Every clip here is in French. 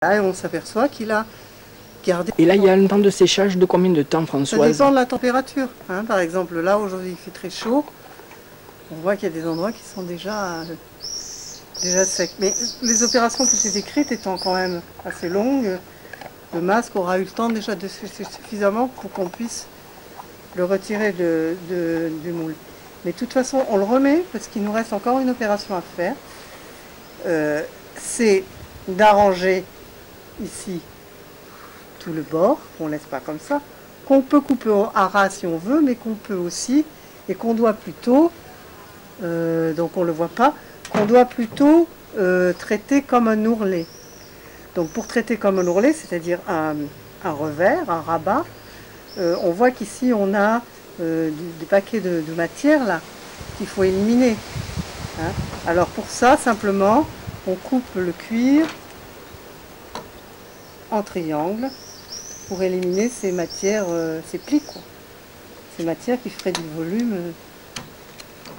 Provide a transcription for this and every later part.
Là, et on s'aperçoit qu'il a gardé... Et là, il y a un temps de séchage de combien de temps, Ça Françoise? dépend de la température. Hein. Par exemple, là, aujourd'hui, il fait très chaud. On voit qu'il y a des endroits qui sont déjà secs. Mais les opérations que j'ai décrites étant quand même assez longues, le masque aura eu le temps déjà de sécher suffisamment pour qu'on puisse le retirer du moule. Mais de toute façon, on le remet parce qu'il nous reste encore une opération à faire. C'est d'arranger ici tout le bord, qu'on ne laisse pas comme ça, qu'on peut couper à ras si on veut, mais qu'on peut aussi, et qu'on doit plutôt, donc on ne le voit pas, qu'on doit plutôt traiter comme un ourlet. Donc pour traiter comme un ourlet, c'est-à-dire un revers, un rabat, on voit qu'ici on a des paquets de matière là qu'il faut éliminer. Hein. Alors pour ça, simplement, on coupe le cuir en triangle pour éliminer ces matières, ces plis, quoi. Ces matières qui feraient du volume.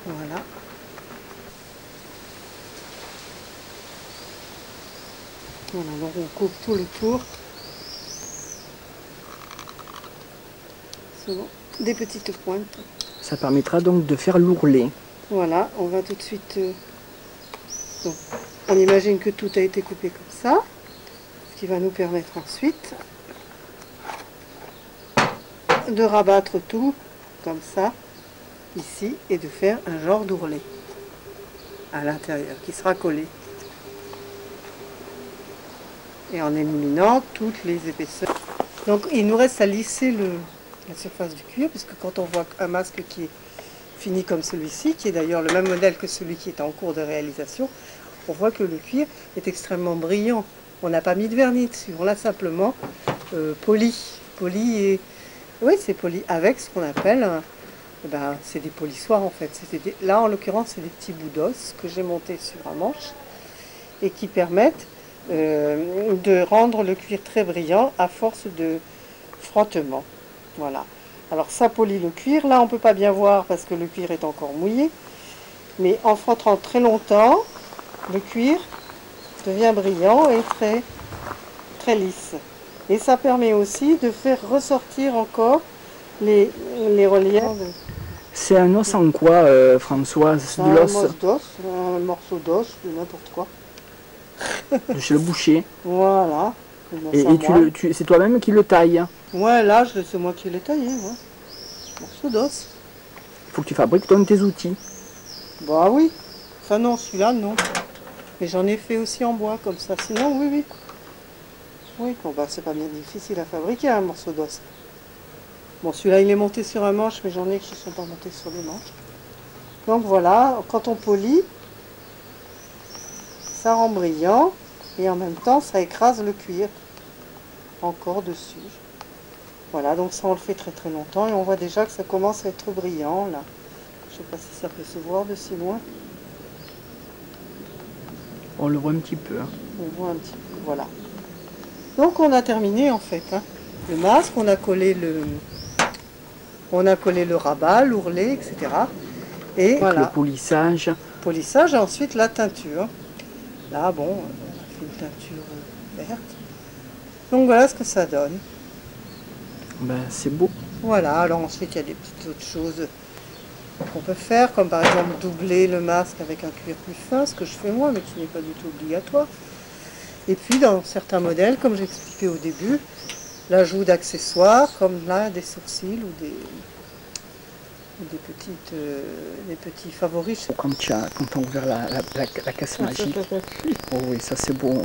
Voilà. Voilà, donc on coupe tout le tour. Selon des petites pointes. Ça permettra donc de faire l'ourlet. Voilà, on va tout de suite... bon, on imagine que tout a été coupé comme ça, ce qui va nous permettre ensuite de rabattre tout comme ça, ici, et de faire un genre d'ourlet à l'intérieur, qui sera collé. Et en éliminant toutes les épaisseurs. Donc il nous reste à lisser la surface du cuir, puisque quand on voit un masque qui est fini comme celui-ci, qui est d'ailleurs le même modèle que celui qui est en cours de réalisation, on voit que le cuir est extrêmement brillant. On n'a pas mis de vernis dessus, on l'a simplement poli. Et oui, c'est poli avec ce qu'on appelle, c'est des polissoirs en fait. Là en l'occurrence, c'est des petits bouts d'os que j'ai montés sur un manche et qui permettent de rendre le cuir très brillant à force de frottement. Voilà. Alors ça polit le cuir. Là on ne peut pas bien voir parce que le cuir est encore mouillé. Mais en frottant très longtemps, le cuir devient brillant et très, très lisse. Et ça permet aussi de faire ressortir encore les reliefs. C'est un os en quoi, Françoise? C'est de l'os? Un morceau d'os, de n'importe quoi. Chez le boucher. Voilà. Et c'est toi-même qui le taille? Ouais, là, c'est moi qui l'ai taillé. Ouais. Morceau d'os. Il faut que tu fabriques toi tes outils. Bah oui. Enfin non, celui-là, non. Mais j'en ai fait aussi en bois, comme ça. Sinon, oui. Oui, bon, bah, c'est pas bien difficile à fabriquer, un morceau d'os. Bon, celui-là, il est monté sur un manche, mais j'en ai qui ne sont pas montés sur les manches. Donc voilà, quand on polit, ça rend brillant, et en même temps, ça écrase le cuir encore dessus. Voilà, donc ça, on le fait très très longtemps, et on voit déjà que ça commence à être brillant, là. Je ne sais pas si ça peut se voir de si loin. On le voit un petit peu. Hein. On voit un petit peu, voilà. Donc on a terminé en fait. Hein. Le masque, on a collé le rabat, l'ourlet, etc. Et voilà. Le polissage. Polissage et ensuite la teinture. Là, bon, on a fait une teinture verte. Donc voilà ce que ça donne. Ben, c'est beau. Voilà, alors ensuite il y a des petites autres choses qu'on peut faire, comme par exemple doubler le masque avec un cuir plus fin, ce que je fais moi, mais qui n'est pas du tout obligatoire. Et puis dans certains modèles, comme j'expliquais au début, l'ajout d'accessoires, comme là des sourcils ou des petits favoris. Quand on a ouvert la caisse magique. Oh oui, ça c'est beau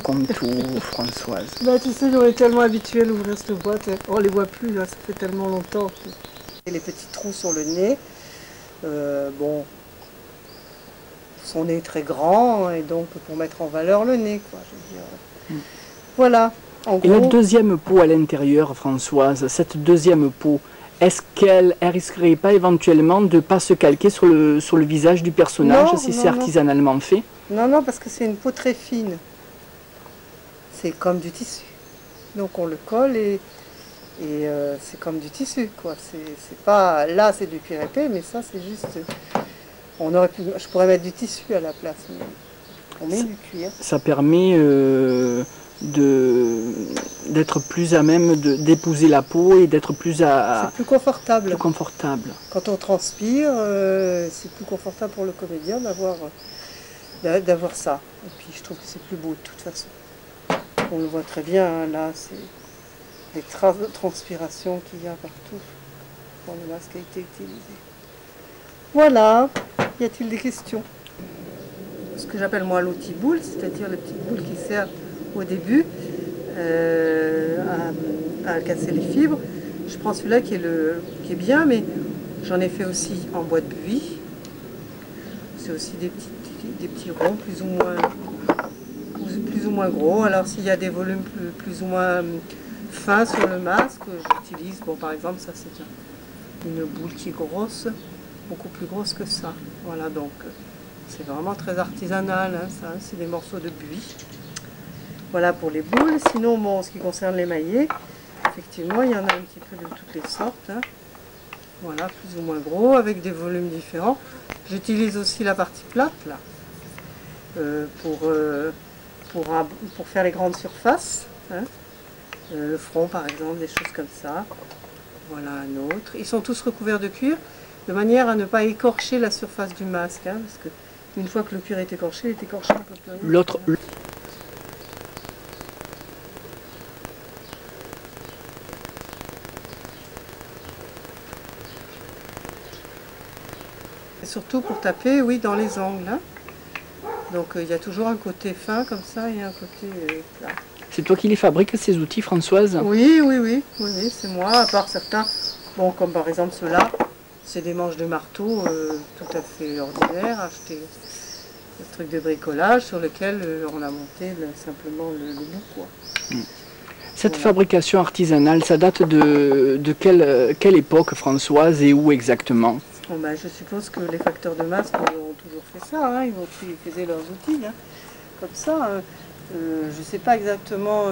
comme tout, Françoise. Bah tu sais, on est tellement habitués à ouvrir cette boîte, on les voit plus là, ça fait tellement longtemps. Et les petits trous sur le nez, bon, son nez est très grand et donc pour mettre en valeur le nez, quoi, je veux dire. Voilà. En Et gros, la deuxième peau à l'intérieur, Françoise, cette deuxième peau, est-ce qu'elle risquerait pas éventuellement de ne pas se calquer sur le visage du personnage si c'est artisanalement fait? Non, parce que c'est une peau très fine. C'est comme du tissu. Donc on le colle et c'est comme du tissu, quoi. C'est pas... Là, c'est du cuir épais, mais ça, c'est juste... Je pourrais mettre du tissu à la place, mais on met du cuir. Ça permet d'être plus à même d'épouser la peau et d'être plus c'est plus confortable. Plus confortable. Quand on transpire, c'est plus confortable pour le comédien d'avoir ça. Et puis je trouve que c'est plus beau de toute façon. On le voit très bien, hein, là, c'est les traces de transpiration qu'il y a partout quand le masque a été utilisé. Voilà, y a-t-il des questions? Ce que j'appelle moi l'outil boule, c'est-à-dire les petites boules qui servent au début à casser les fibres. Je prends celui-là qui est bien, mais j'en ai fait aussi en bois de buis. C'est aussi des petits ronds plus ou moins gros. Alors s'il y a des volumes plus ou moins fins sur le masque, j'utilise, bon par exemple ça c'est une boule qui est grosse, beaucoup plus grosse que ça. Voilà, donc c'est vraiment très artisanal, hein, ça, c'est des morceaux de buis. Voilà pour les boules. Sinon, bon, en ce qui concerne les maillets, effectivement, il y en a un petit peu de toutes les sortes. Hein. Voilà, plus ou moins gros, avec des volumes différents. J'utilise aussi la partie plate, là, pour faire les grandes surfaces. Hein. Le front, par exemple, des choses comme ça. Voilà un autre. Ils sont tous recouverts de cuir, de manière à ne pas écorcher la surface du masque, hein, parce que une fois que le cuir est écorché, il est écorché un peu plus. L'autre. Et surtout pour taper, oui, dans les angles. Hein. Donc il y a toujours un côté fin comme ça et un côté plat. C'est toi qui les fabriques, ces outils, Françoise? Oui, c'est moi, à part certains, bon, comme par exemple ceux-là, c'est des manches de marteau tout à fait ordinaires, achetés des trucs de bricolage sur lesquels on a monté simplement le bout, quoi. Cette fabrication artisanale, ça date de quelle époque, Françoise, et où exactement? Bon, ben, je suppose que les facteurs de masques ont toujours fait ça, hein, ils faisaient leurs outils, hein, comme ça. Hein. Je ne sais pas exactement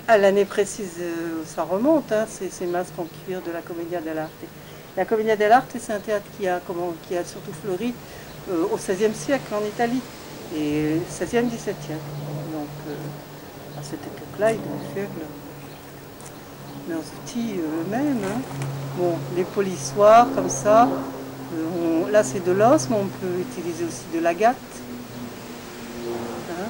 à l'année précise où ça remonte, hein, ces masques en cuir de la Commedia dell'arte. La Commedia dell'arte, c'est un théâtre qui a surtout fleuri au XVIe siècle en Italie, et XVIe, XVIIe. Donc à cette époque-là, ils devaient faire leurs outils eux-mêmes. Hein. Bon, les polissoirs comme ça, là c'est de l'os, mais on peut utiliser aussi de l'agate. Hein,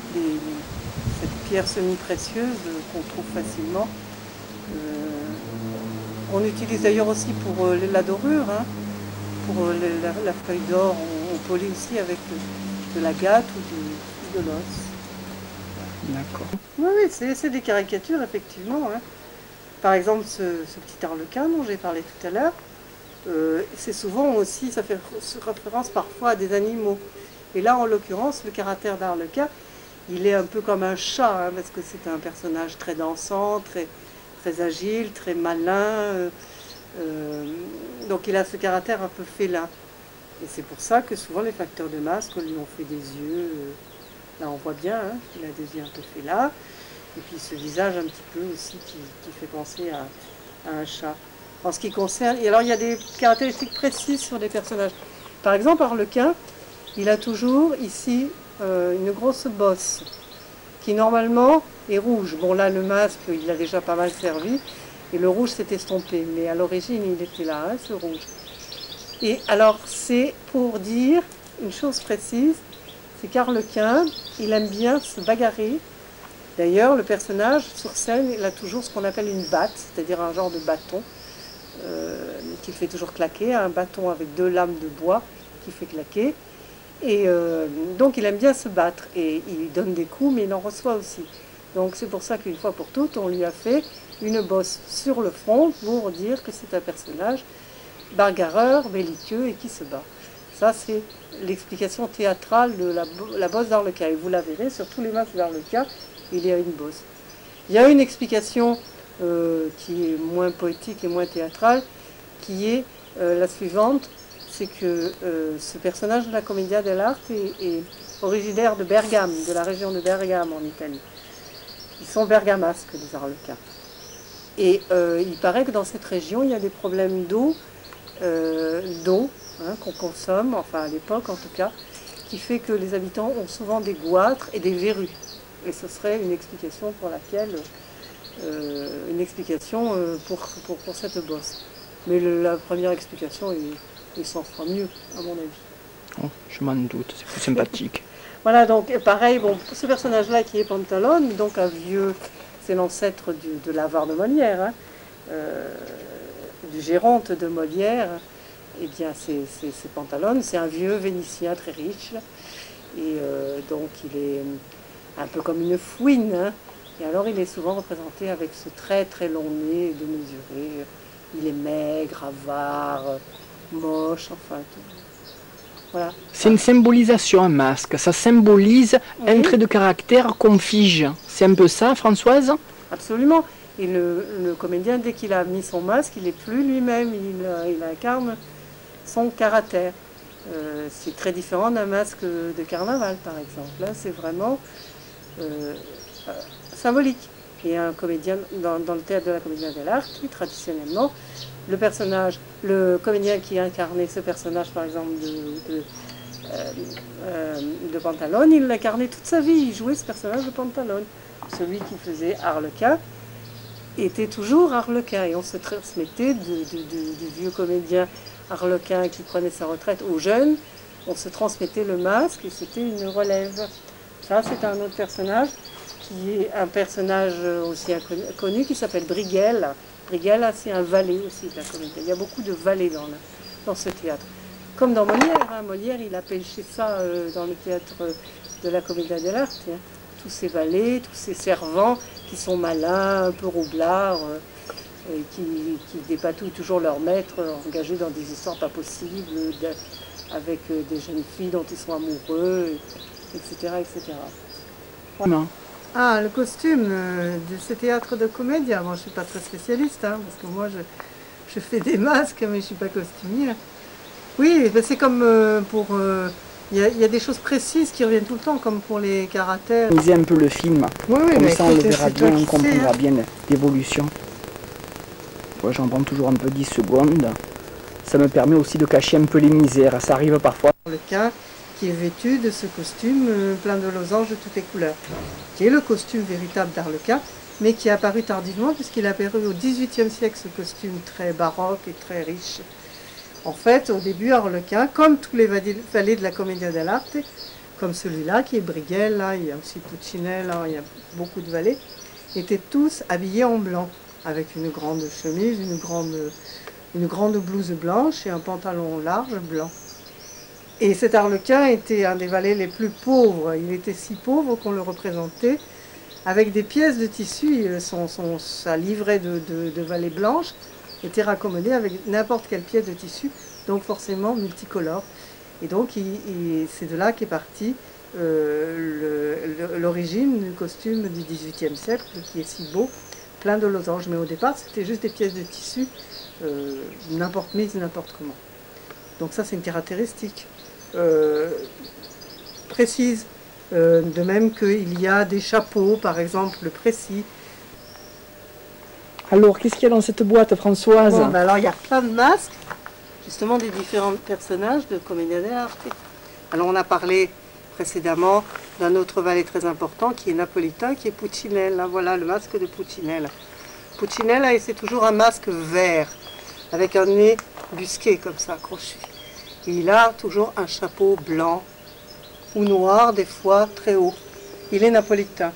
cette pierre semi-précieuse qu'on trouve facilement. On utilise d'ailleurs aussi pour la dorure, hein, pour la feuille d'or, on polit aussi avec de l'agate ou de l'os. D'accord. Oui, c'est des caricatures, effectivement. Hein. Par exemple, ce petit arlequin dont j'ai parlé tout à l'heure, c'est souvent aussi, ça fait référence parfois à des animaux. Et là, en l'occurrence, le caractère d'arlequin, il est un peu comme un chat, hein, parce que c'est un personnage très dansant, très agile, très malin. Donc il a ce caractère un peu félin. Et c'est pour ça que souvent les facteurs de masque lui ont fait des yeux. Là, on voit bien hein, qu'il a des yeux un peu félins. Et puis ce visage un petit peu aussi qui fait penser à un chat. En ce qui concerne... Et alors il y a des caractéristiques précises sur les personnages. Par exemple, Arlequin, il a toujours ici une grosse bosse qui normalement est rouge. Bon là le masque il a déjà pas mal servi et le rouge s'est estompé. Mais à l'origine il était là, hein, ce rouge. Et alors c'est pour dire une chose précise, c'est qu'Arlequin, il aime bien se bagarrer. D'ailleurs, le personnage, sur scène, il a toujours ce qu'on appelle une batte, c'est-à-dire un genre de bâton qu'il fait toujours claquer, un bâton avec 2 lames de bois qui fait claquer. Et donc, il aime bien se battre et il donne des coups, mais il en reçoit aussi. Donc, c'est pour ça qu'une fois pour toutes, on lui a fait une bosse sur le front pour dire que c'est un personnage bagarreur, belliqueux et qui se bat. Ça, c'est l'explication théâtrale de la bosse d'Arlequin. Et vous la verrez sur tous les masques d'Arlequin. Il y a une bosse. Il y a une explication qui est moins poétique et moins théâtrale, qui est la suivante, c'est que ce personnage de la Commedia dell'arte est originaire de Bergame, de la région de Bergame en Italie. Ils sont bergamasques, les Arlequins. Et il paraît que dans cette région, il y a des problèmes d'eau hein, qu'on consomme, enfin à l'époque en tout cas, qui fait que les habitants ont souvent des goitres et des verrues. Et ce serait une explication pour laquelle, pour cette bosse. Mais la première explication est 100 fois mieux, à mon avis. Oh, je m'en doute, c'est plus sympathique. Voilà, donc pareil, bon, ce personnage-là qui est Pantalone, donc un vieux, c'est l'ancêtre de l'avare de Molière, hein, du Géronte de Molière. Eh bien, c'est Pantalone, c'est un vieux Vénitien très riche, et donc il est un peu comme une fouine, hein, et alors il est souvent représenté avec ce très très long nez démesuré. Il est maigre, avare, moche, enfin tout. Voilà. C'est une symbolisation, un masque. Ça symbolise un trait de caractère qu'on fige. C'est un peu ça, Françoise? Absolument. Et le comédien, dès qu'il a mis son masque, il n'est plus lui-même. Il incarne son caractère. C'est très différent d'un masque de carnaval, par exemple. Là, c'est vraiment symbolique. Et un comédien, dans le théâtre de la Comédie de l'Art, qui traditionnellement, le comédien qui incarnait ce personnage, par exemple, de Pantalone, il l'incarnait toute sa vie, il jouait ce personnage de Pantalone. Celui qui faisait Arlequin était toujours Arlequin, et on se transmettait du vieux comédien Arlequin qui prenait sa retraite aux jeunes, on se transmettait le masque, et c'était une relève. Ça, c'est un autre personnage, qui est un personnage aussi connu, qui s'appelle Brighel. Brighel, c'est un valet aussi de la comédie. Il y a beaucoup de valets dans ce théâtre. Comme dans Molière, hein. Molière, il a pêché ça dans le théâtre de la Comédie de l'Art. Hein. Tous ces valets, tous ces servants qui sont malins, un peu roublards, et qui dépatouillent toujours leur maître, engagés dans des histoires pas possibles, avec des jeunes filles dont ils sont amoureux, etc. etc. Voilà. Ah, le costume de ce théâtre de comédie, moi je ne suis pas très spécialiste, hein, parce que moi je fais des masques, mais je ne suis pas costumier. Oui, ben c'est comme pour... Il y a des choses précises qui reviennent tout le temps, comme pour les caractères. Lisez un peu le film, oui, comme ça on le verra bien, on comprendra bien l'évolution. J'en prends toujours un peu 10 secondes. Ça me permet aussi de cacher un peu les misères, ça arrive parfois. Le cas qui est vêtu de ce costume plein de losanges de toutes les couleurs, qui est le costume véritable d'Arlequin, mais qui est apparu tardivement, puisqu'il est apparu au XVIIIe siècle, ce costume très baroque et très riche. En fait, au début, Arlequin, comme tous les valets de la Commedia dell'arte, comme celui-là, qui est Brighel, là, il y a aussi Puccinel, là, il y a beaucoup de valets, étaient tous habillés en blanc, avec une grande chemise, une grande blouse blanche et un pantalon large blanc. Et cet Arlequin était un des valets les plus pauvres. Il était si pauvre qu'on le représentait avec des pièces de tissu. Sa livrée de valet blanche était raccommodée avec n'importe quelle pièce de tissu, donc forcément multicolore. Et donc c'est de là qu'est parti l'origine du costume du XVIIIe siècle, qui est si beau, plein de losanges. Mais au départ, c'était juste des pièces de tissu, n'importe mise, n'importe comment. Donc ça, c'est une caractéristique précise. De même qu'il y a des chapeaux, par exemple, le précis. Alors, qu'est-ce qu'il y a dans cette boîte, Françoise? Bon, ben alors, il y a plein de masques, justement, des différents personnages de Commedia dell'arte. Alors, on a parlé précédemment d'un autre valet très important, qui est napolitain, qui est Puccinel. Là, voilà le masque de Puccinel. Puccinel, c'est toujours un masque vert, avec un nez busqué, comme ça, accroché. Et il a toujours un chapeau blanc, ou noir, des fois très haut. Il est napolitain.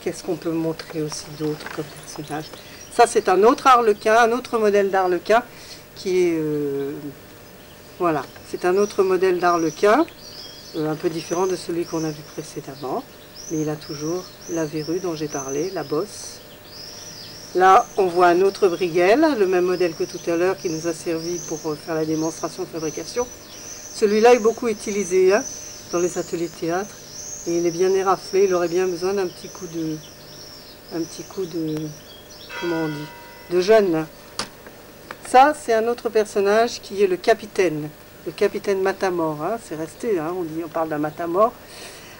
Qu'est-ce qu'on peut montrer aussi d'autre comme personnage? Ça, c'est un autre Arlequin, un autre modèle d'Arlequin qui est... voilà, c'est un autre modèle d'Arlequin, un peu différent de celui qu'on a vu précédemment, mais il a toujours la verrue dont j'ai parlé, la bosse. Là, on voit un autre Brighel, le même modèle que tout à l'heure, qui nous a servi pour faire la démonstration de fabrication. Celui-là est beaucoup utilisé, hein, dans les ateliers de théâtre, et il est bien éraflé, il aurait bien besoin d'un petit coup de, comment on dit, de jeune. Ça, c'est un autre personnage qui est le capitaine Matamor, hein, c'est resté, hein, on parle d'un Matamor.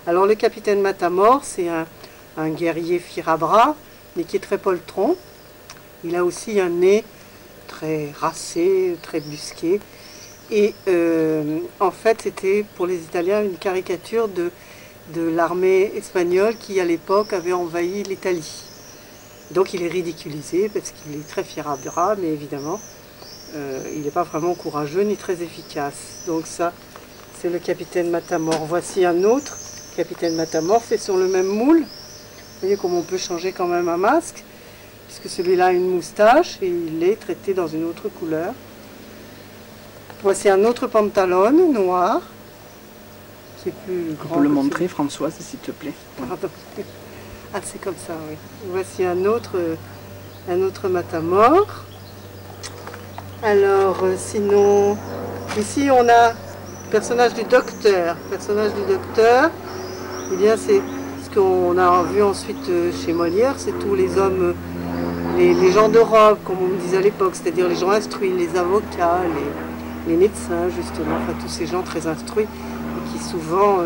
Alors le capitaine Matamor, c'est un guerrier fier à bras, mais qui est très poltron. Il a aussi un nez très racé, très busqué. Et en fait, c'était pour les Italiens une caricature de l'armée espagnole qui, à l'époque, avait envahi l'Italie. Donc il est ridiculisé parce qu'il est très fier à bras, mais évidemment, il n'est pas vraiment courageux ni très efficace. Donc ça, c'est le capitaine Matamor. Voici un autre capitaine Matamor fait sur le même moule. Vous voyez comment on peut changer quand même un masque, puisque celui-là a une moustache et il est traité dans une autre couleur. Voici un autre pantalon noir, qui est plus grand. On peut le montrer, Françoise, s'il te plaît. Pardon. Ah, c'est comme ça, oui. Voici un autre Matamor. Alors, sinon, ici on a le personnage du docteur. Le personnage du docteur, eh bien, c'est ce qu'on a vu ensuite chez Molière, c'est tous les hommes, les gens d'Europe, comme on me disait à l'époque, c'est-à-dire les gens instruits, les avocats, les médecins, justement, enfin tous ces gens très instruits et qui souvent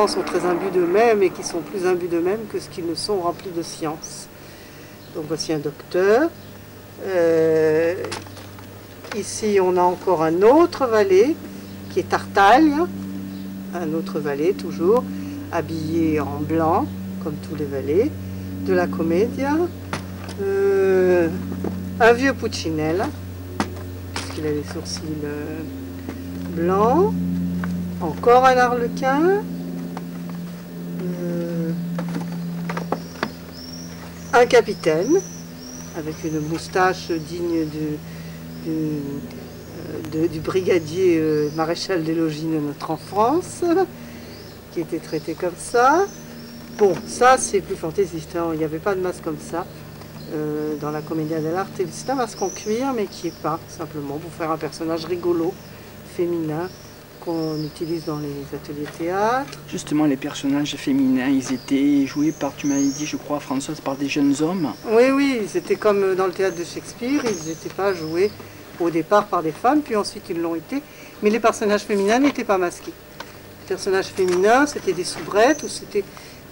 sont très imbus d'eux-mêmes et qui sont plus imbus d'eux-mêmes que ce qu'ils ne sont remplis de science. Donc voici un docteur. Ici on a encore un autre valet qui est Tartaglia, un autre valet toujours, habillé en blanc comme tous les valets de la Commedia. Un vieux Puccinella, puisqu'il a les sourcils blancs. Encore un arlequin. Un capitaine avec une moustache digne du brigadier maréchal des logis de notre enfance, qui était traité comme ça. Bon, ça c'est plus fantaisiste, hein. Il n'y avait pas de masque comme ça dans la Commedia dell'arte. C'est un masque en cuir, mais qui est pas simplement pour faire un personnage rigolo, féminin, qu'on utilise dans les ateliers théâtre. Justement, les personnages féminins, ils étaient joués par, tu m'avais dit, je crois, Françoise, par des jeunes hommes. Oui, oui, c'était comme dans le théâtre de Shakespeare, ils n'étaient pas joués au départ par des femmes, puis ensuite ils l'ont été, mais les personnages féminins n'étaient pas masqués. Les personnages féminins, c'était des soubrettes ou c'était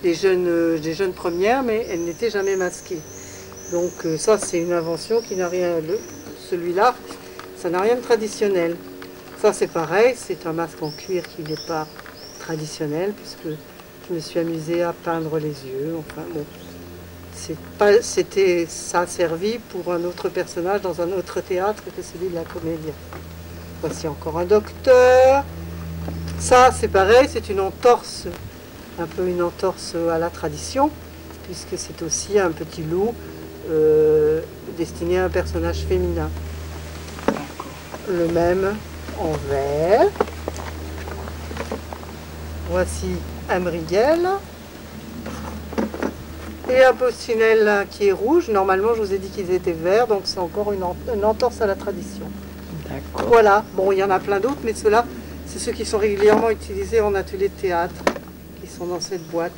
des jeunes premières, mais elles n'étaient jamais masquées. Donc ça, c'est une invention qui n'a rien, celui-là, ça n'a rien de traditionnel. Ça c'est pareil, c'est un masque en cuir qui n'est pas traditionnel, puisque je me suis amusée à peindre les yeux, enfin bon. Ça a servi pour un autre personnage dans un autre théâtre que celui de la Commedia. Voici encore un docteur. Ça c'est pareil, c'est une entorse, un peu une entorse à la tradition, puisque c'est aussi un petit loup destiné à un personnage féminin. Le même en vert. Voici un Mriguel. Et un Puccinella qui est rouge. Normalement, je vous ai dit qu'ils étaient verts, donc c'est encore une entorse à la tradition. D'accord. Voilà. Bon, il y en a plein d'autres, mais ceux-là, c'est ceux qui sont régulièrement utilisés en atelier de théâtre, qui sont dans cette boîte.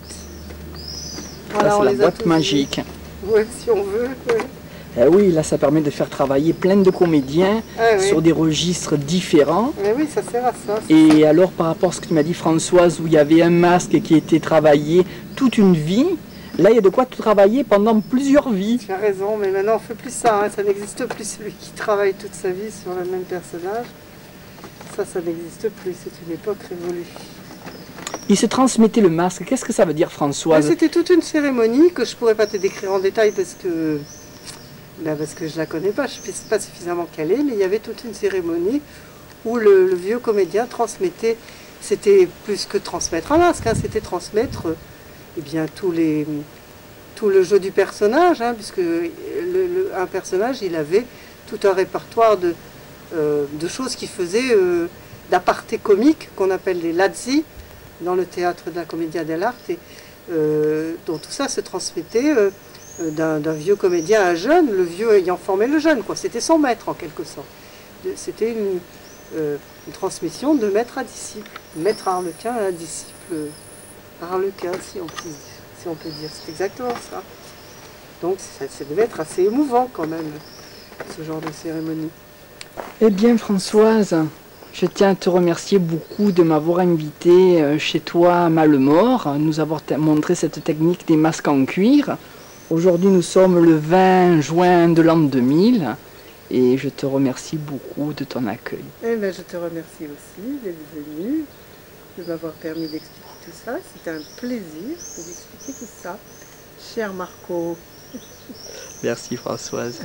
Voilà, c'est la boîte magique. Oui, si on veut. Oui. Oui, là, ça permet de faire travailler plein de comédiens sur des registres différents. Oui, ça sert à ça. Et alors, par rapport à ce que tu m'as dit, Françoise, où il y avait un masque qui était travaillé toute une vie, là, il y a de quoi travailler pendant plusieurs vies. Tu as raison, mais maintenant, on ne fait plus ça. Hein. Ça n'existe plus, celui qui travaille toute sa vie sur le même personnage. Ça n'existe plus. C'est une époque révolue. Il se transmettait le masque. Qu'est-ce que ça veut dire, Françoise? C'était toute une cérémonie que je ne pourrais pas te décrire en détail parce que je ne la connais pas, je ne suis pas suffisamment calée, mais il y avait toute une cérémonie où le vieux comédien transmettait, c'était plus que transmettre un masque, hein, c'était transmettre eh bien, tout le jeu du personnage, hein, puisque un personnage, il avait tout un répertoire de choses qui faisaient d'apartés comiques, qu'on appelle les lazzi, dans le théâtre de la Commedia dell'arte, et dont tout ça se transmettait d'un vieux comédien à un jeune, le vieux ayant formé le jeune, quoi. C'était son maître en quelque sorte. C'était une transmission de maître à disciple, maître arlequin à disciple arlequin, si on peut dire. C'est exactement ça. Donc ça devait être assez émouvant quand même, ce genre de cérémonie. Eh bien Françoise, je tiens à te remercier beaucoup de m'avoir invité chez toi à Malemort, nous avoir montré cette technique des masques en cuir. Aujourd'hui, nous sommes le 20 juin de l'an 2000 et je te remercie beaucoup de ton accueil. Eh bien, je te remercie aussi d'être venu. de m'avoir permis d'expliquer tout ça. C'était un plaisir de vous expliquer tout ça. Cher Marco. Merci Françoise.